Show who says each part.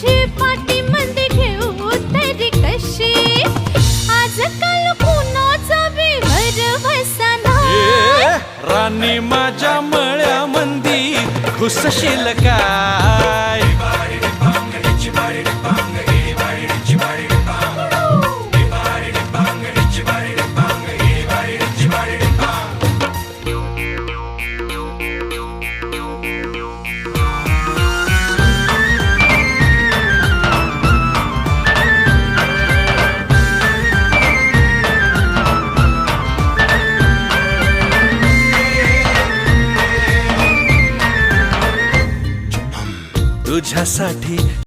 Speaker 1: माझी पाठी मध्ये घेऊ तरी कशी आजकाल कुणाचा बी भरवसा नाही
Speaker 2: राणी माझ्या मळ्यामंदी घुसशील काय तुझ्यासाठी